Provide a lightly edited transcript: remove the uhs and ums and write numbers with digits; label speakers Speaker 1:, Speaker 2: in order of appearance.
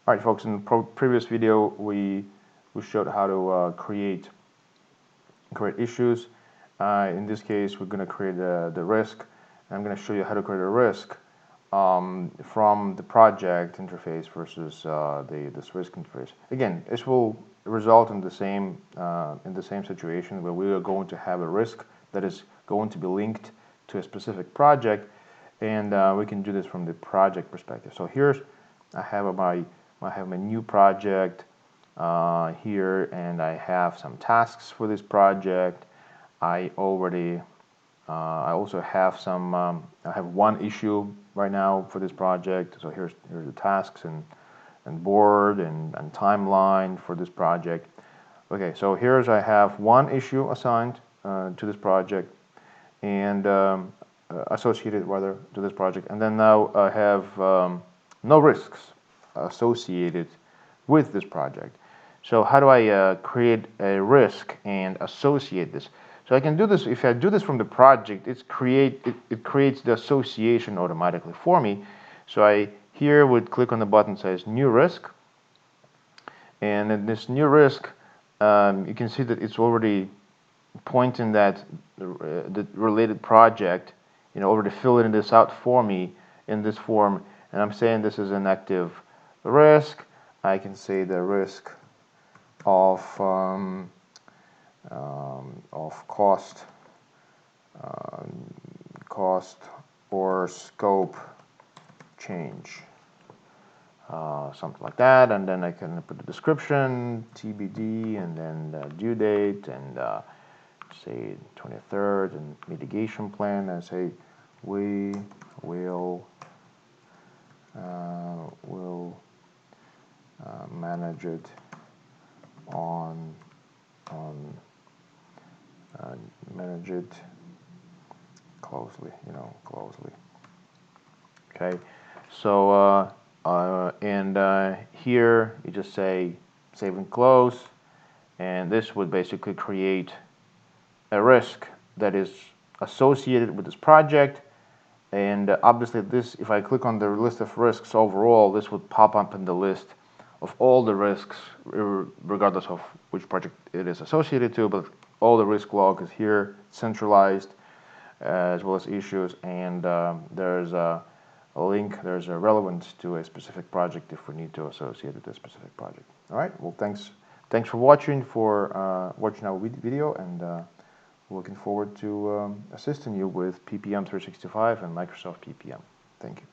Speaker 1: Alright folks, in the previous video we showed how to create issues. In this case we're going to create the risk. I'm going to show you how to create a risk from the project interface versus this risk interface. Again, this will result in the same situation where we are going to have a risk that is going to be linked to a specific project, and we can do this from the project perspective. So here's I have my new project here, and I have some tasks for this project. I also have some I have one issue right now for this project. So here's the tasks and board and timeline for this project. Okay, so here's I have one issue assigned to this project and associated rather to this project, and then now I have no risks associated with this project. So how do I create a risk and associate this? So I can do this, if I do this from the project, it creates the association automatically for me. So I here would click on the button that says new risk, and in this new risk you can see that it's already pointing that the related project, already filling this out for me in this form, and I'm saying this is an active risk. I can say the risk of cost or scope change, something like that, and then I can put the description, TBD, and then the due date, and say 23rd, and mitigation plan, and say we will manage it manage it closely, closely. Okay, so here you just say save and close, and this would basically create a risk that is associated with this project. And obviously this, if I click on the list of risks overall, this would pop up in the list of all the risks, regardless of which project it is associated to, but all the risk log is here, centralized, as well as issues, and there's a link, there's a relevance to a specific project if we need to associate with a specific project. All right, well, thanks for watching our video, and looking forward to assisting you with PPM 365 and Microsoft PPM. Thank you.